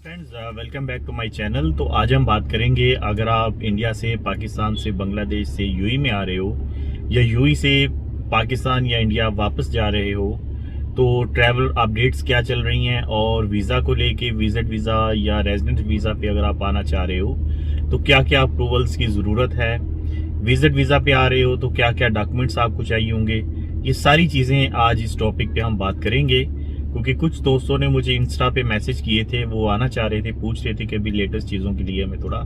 Friends, welcome back to my channel. तो आज हम बात करेंगे, अगर आप इंडिया से, पाकिस्तान से, बांग्लादेश से यूएई में आ रहे हो या यूएई से पाकिस्तान या इंडिया वापस जा रहे हो, तो ट्रैवल अपडेट्स क्या चल रही हैं और वीज़ा को लेके, विजिट वीज़ा या रेजिडेंट वीज़ा पे अगर आप आना चाह रहे हो तो क्या क्या अप्रूवल्स की ज़रूरत है, विजिट वीज़ा पे आ रहे हो तो क्या क्या डॉक्यूमेंट्स आपको चाहिए होंगे, ये सारी चीज़ें आज इस टॉपिक पे हम बात करेंगे। क्योंकि कुछ दोस्तों ने मुझे इंस्टा पे मैसेज किए थे, वो आना चाह रहे थे, पूछ रहे थे कि अभी लेटेस्ट चीज़ों के लिए हमें थोड़ा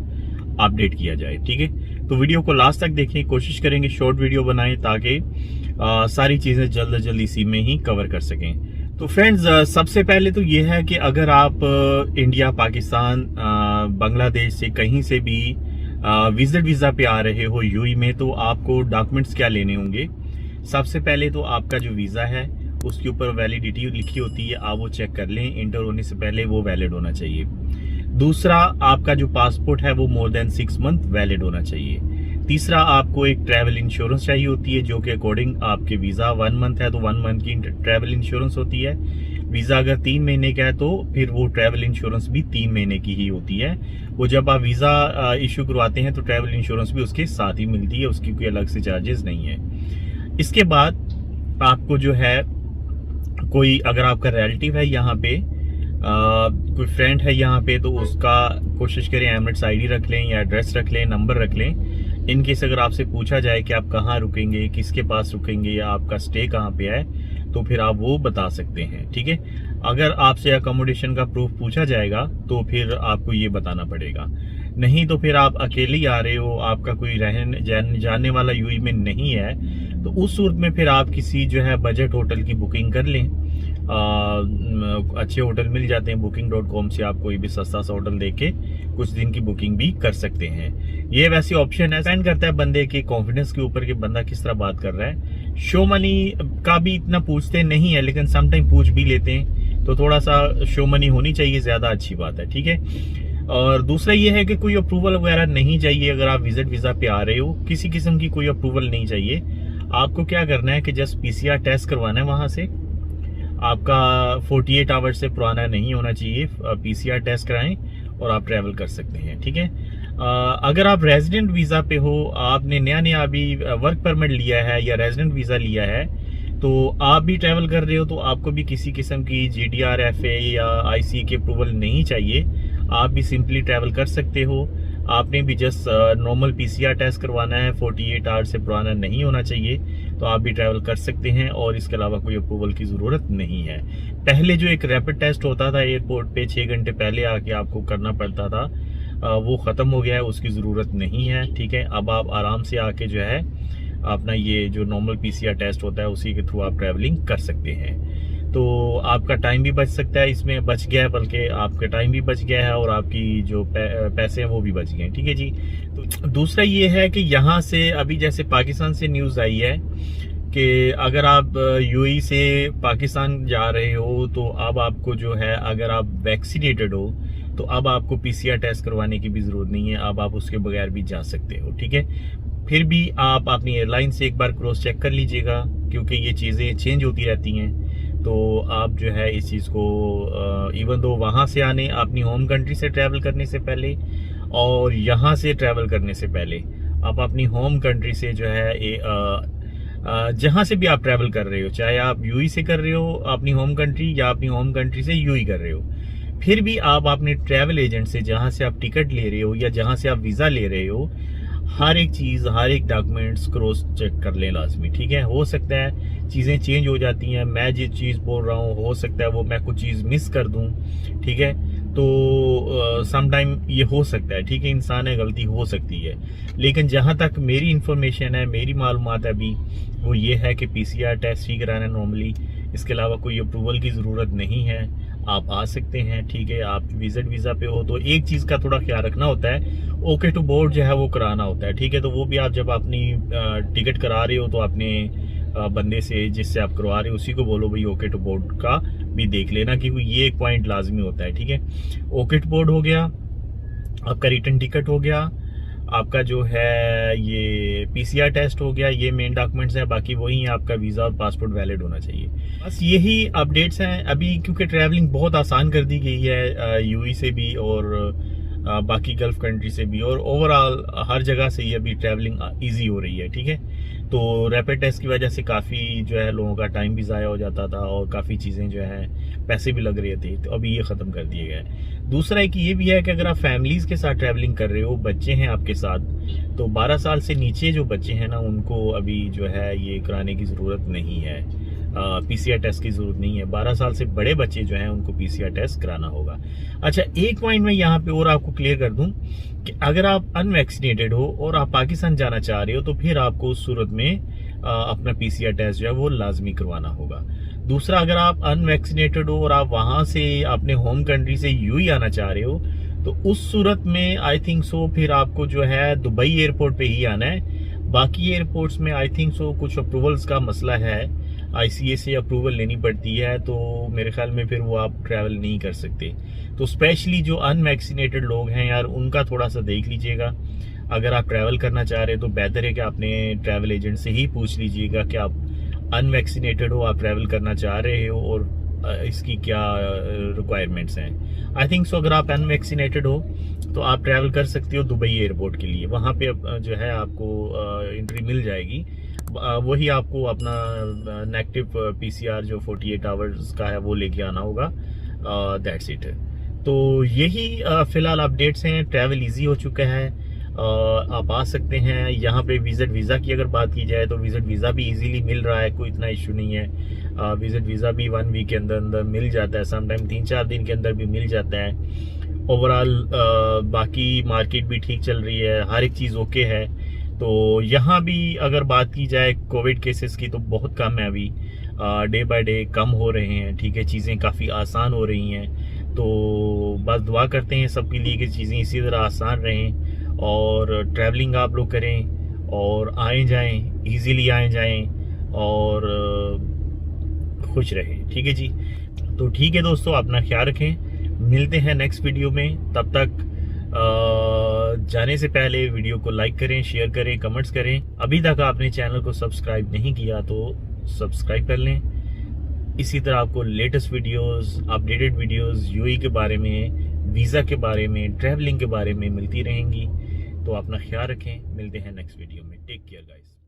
अपडेट किया जाए। ठीक है, तो वीडियो को लास्ट तक देखें, कोशिश करेंगे शॉर्ट वीडियो बनाएं ताकि सारी चीज़ें जल्द से जल्द इसी में ही कवर कर सकें। तो फ्रेंड्स, सबसे पहले तो ये है कि अगर आप इंडिया, पाकिस्तान, बांग्लादेश से कहीं से भी विजिट वीज़ा पे आ रहे हो यूएई में, तो आपको डॉक्यूमेंट्स क्या लेने होंगे। सबसे पहले तो आपका जो वीज़ा है उसके ऊपर वैलिडिटी लिखी होती है, आप वो चेक कर लें, इंटर होने से पहले वो वैलिड होना चाहिए। दूसरा, आपका जो पासपोर्ट है वो मोर देन 6 मंथ वैलिड होना चाहिए। तीसरा, आपको एक ट्रैवल इंश्योरेंस चाहिए होती है, जो कि अकॉर्डिंग आपके वीज़ा 1 मंथ है तो 1 मंथ की ट्रैवल इंश्योरेंस होती है। वीज़ा अगर 3 महीने का है तो फिर वो ट्रैवल इंश्योरेंस भी 3 महीने की ही होती है। वो जब आप वीज़ा इशू करवाते हैं तो ट्रैवल इंश्योरेंस भी उसके साथ ही मिलती है, उसकी कोई अलग से चार्जेस नहीं है। इसके बाद आपको जो है, कोई अगर आपका रिलेटिव है यहाँ पे, कोई फ्रेंड है यहाँ पे, तो उसका कोशिश करें एमिरेट्स आईडी रख लें या एड्रेस रख लें, नंबर रख लें। इन केस अगर आपसे पूछा जाए कि आप कहाँ रुकेंगे, किसके पास रुकेंगे या आपका स्टे कहाँ पे है, तो फिर आप वो बता सकते हैं। ठीक है, अगर आपसे अकोमोडेशन का प्रूफ पूछा जाएगा तो फिर आपको ये बताना पड़ेगा। नहीं तो फिर आप अकेले ही आ रहे हो, आपका कोई रहने जाने वाला यूएई में नहीं है, तो उस सूरत में फिर आप किसी जो है बजट होटल की बुकिंग कर लें। अच्छे होटल मिल जाते हैं, booking.com से आप कोई भी सस्ता सा होटल देके कुछ दिन की बुकिंग भी कर सकते हैं। ये वैसे ऑप्शन है, डिपेंड करता है बंदे के कॉन्फिडेंस के ऊपर कि बंदा किस तरह बात कर रहा है। शो मनी का भी इतना पूछते नहीं है, लेकिन समटाइम पूछ भी लेते हैं, तो थोड़ा सा शो मनी होनी चाहिए, ज्यादा अच्छी बात है। ठीक है, और दूसरा ये है कि कोई अप्रूवल वगैरह नहीं चाहिए। अगर आप विजिट वीजा पे आ रहे हो, किसी किस्म की कोई अप्रूवल नहीं चाहिए। आपको क्या करना है कि जस्ट पीसीआर टेस्ट करवाना है वहां से, आपका 48 आवर्स से पुराना नहीं होना चाहिए। पीसीआर टेस्ट कराएं और आप ट्रैवल कर सकते हैं। ठीक है, अगर आप रेजिडेंट वीजा पे हो, आपने नया अभी वर्क परमिट लिया है या रेजिडेंट वीजा लिया है, तो आप भी ट्रैवल कर रहे हो, तो आपको भी किसी किस्म की जीडीआर, एफए या आईसी की अप्रूवल नहीं चाहिए। आप भी सिंपली ट्रैवल कर सकते हो। आपने भी जस्ट नॉर्मल पीसीआर टेस्ट करवाना है, 48 आवर्स से पुराना नहीं होना चाहिए, तो आप भी ट्रैवल कर सकते हैं और इसके अलावा कोई अप्रूवल की ज़रूरत नहीं है। पहले जो एक रैपिड टेस्ट होता था एयरपोर्ट पे, 6 घंटे पहले आके आपको करना पड़ता था, वो ख़त्म हो गया है, उसकी ज़रूरत नहीं है। ठीक है, अब आप आराम से आके जो है अपना ये जो नॉर्मल पीसीआर टेस्ट होता है उसी के थ्रू आप ट्रैवलिंग कर सकते हैं। तो आपका टाइम भी बच सकता है, इसमें बच गया है, बल्कि आपका टाइम भी बच गया है और आपकी जो पैसे हैं वो भी बच गए हैं। ठीक है जी। तो दूसरा ये है कि यहाँ से अभी जैसे पाकिस्तान से न्यूज़ आई है कि अगर आप यूएई से पाकिस्तान जा रहे हो, तो अब आपको जो है, अगर आप वैक्सीनेटेड हो तो अब आपको पीसीआर टेस्ट करवाने की भी ज़रूरत नहीं है, अब आप उसके बगैर भी जा सकते हो। ठीक है, फिर भी आप अपनी एयरलाइन से एक बार क्रॉस चेक कर लीजिएगा, क्योंकि ये चीज़ें चेंज होती रहती हैं। तो आप जो है इस चीज़ को, इवन दो वहाँ से आने, अपनी होम कंट्री से ट्रैवल करने से पहले और यहाँ से ट्रैवल करने से पहले, आप अपनी होम कंट्री से जो है जहाँ से भी आप ट्रैवल कर रहे हो, चाहे आप यूएई से कर रहे हो अपनी होम कंट्री या अपनी होम कंट्री से यूएई कर रहे हो, फिर भी आप अपने ट्रैवल एजेंट से, जहाँ से आप टिकट ले रहे हो या जहाँ से आप वीज़ा ले रहे हो, हर एक चीज़, हर एक डॉक्यूमेंट्स क्रॉस चेक कर लें लाजमी। ठीक है, हो सकता है चीज़ें चेंज हो जाती हैं, मैं जिस चीज़ बोल रहा हूँ हो सकता है वो मैं कुछ चीज़ मिस कर दूँ। ठीक है, तो सम टाइम ये हो सकता है। ठीक है, इंसान है, गलती हो सकती है, लेकिन जहाँ तक मेरी इंफॉर्मेशन है, मेरी मालूमात अभी वो ये है कि पीसीआर टेस्ट ही कराना है नॉर्मली, इसके अलावा कोई अप्रूवल की ज़रूरत नहीं है, आप आ सकते हैं। ठीक है, आप विजिट वीज़ा पे हो तो एक चीज़ का थोड़ा ख्याल रखना होता है, ओके टू बोर्ड जो है वो कराना होता है। ठीक है, तो वो भी आप जब अपनी टिकट करा रहे हो तो अपने बंदे से, जिससे आप करवा रहे हो, उसी को बोलो भाई ओके टू बोर्ड का भी देख लेना, क्योंकि ये एक पॉइंट लाजमी होता है। ठीक है, ओके टू बोर्ड हो गया, आपका रिटर्न टिकट हो गया, आपका जो है ये पीसीआर टेस्ट हो गया, ये मेन डॉक्यूमेंट्स हैं, बाकी वही है आपका वीज़ा और पासपोर्ट वैलिड होना चाहिए। बस यही अपडेट्स हैं अभी, क्योंकि ट्रैवलिंग बहुत आसान कर दी गई है यूएई से भी और बाकी गल्फ कंट्री से भी, और ओवरऑल हर जगह से ये अभी ट्रैवलिंग ईजी हो रही है। ठीक है, तो रैपिड टेस्ट की वजह से काफ़ी जो है लोगों का टाइम भी ज़ाया हो जाता था और काफ़ी चीज़ें जो है पैसे भी लग रहे थे, तो अभी ये ख़त्म कर दिए गए। दूसरा एक ये भी है कि अगर आप फैमिलीज़ के साथ ट्रैवलिंग कर रहे हो, बच्चे हैं आपके साथ, तो 12 साल से नीचे जो बच्चे हैं ना, उनको अभी जो है ये कराने की ज़रूरत नहीं है, पीसीआर टेस्ट की ज़रूरत नहीं है। 12 साल से बड़े बच्चे जो हैं उनको पीसीआर टेस्ट कराना होगा। अच्छा, एक पॉइंट मैं यहाँ पे और आपको क्लियर कर दूं कि अगर आप अनवैक्सीनेटेड हो और आप पाकिस्तान जाना चाह रहे हो, तो फिर आपको उस सूरत में अपना पीसीआर टेस्ट जो है वो लाजमी करवाना होगा। दूसरा, अगर आप अनवैक्सीनेटेड हो और आप वहाँ से अपने होम कंट्री से यूएई आना चाह रहे हो, तो उस सूरत में आई थिंक सो फिर आपको जो है दुबई एयरपोर्ट पे ही आना है। बाकी एयरपोर्ट्स में आई थिंक सो कुछ अप्रूवल्स का मसला है, आईसीए से अप्रूवल लेनी पड़ती है, तो मेरे ख्याल में फिर वो आप ट्रैवल नहीं कर सकते। तो स्पेशली जो अनवैक्सीनेटेड लोग हैं यार, उनका थोड़ा सा देख लीजिएगा। अगर आप ट्रैवल करना चाह रहे हैं तो बेहतर है कि आपने ट्रैवल एजेंट से ही पूछ लीजिएगा कि आप अनवैक्सीनेटेड हो, आप ट्रैवल करना चाह रहे हो और इसकी क्या रिक्वायरमेंट्स हैं। आई थिंक सो अगर आप अनवैक्सीनेटेड हो तो आप ट्रैवल कर सकते हो दुबई एयरपोर्ट के लिए, वहाँ पे जो है आपको एंट्री मिल जाएगी। वही आपको अपना नेगेटिव पीसीआर जो 48 आवर्स का है वो लेके आना होगा। That's it. तो यही फिलहाल अपडेट्स हैं। ट्रैवल इजी हो चुका है, आप आ सकते हैं यहाँ पे। विजिट वीज़ा की अगर बात की जाए तो विजिट वीज़ा भी इजीली मिल रहा है, कोई इतना इशू नहीं है। विजिट वीज़ा भी 1 वीक के अंदर अंदर मिल जाता है, समटाइम 3-4 दिन के अंदर भी मिल जाता है। ओवरऑल बाकी मार्केट भी ठीक चल रही है, हर एक चीज़ ओके है। तो यहाँ भी अगर बात की जाए कोविड केसेस की तो बहुत कम है अभी, डे बाय डे कम हो रहे हैं। ठीक है, चीज़ें काफ़ी आसान हो रही हैं। तो बस दुआ करते हैं सबके लिए कि चीज़ें इसी तरह आसान रहें और ट्रैवलिंग आप लोग करें और आए जाएं, इजीली आए जाएं और खुश रहें। ठीक है जी, तो ठीक है दोस्तों, अपना ख्याल रखें। मिलते हैं नेक्स्ट वीडियो में। तब तक जाने से पहले वीडियो को लाइक करें, शेयर करें, कमेंट्स करें। अभी तक आपने चैनल को सब्सक्राइब नहीं किया तो सब्सक्राइब कर लें। इसी तरह आपको latest videos, updated videos UAE के बारे में, वीज़ा के बारे में, ट्रैवलिंग के बारे में मिलती रहेंगी। तो अपना ख्याल रखें। मिलते हैं नेक्स्ट वीडियो में। Take care guys.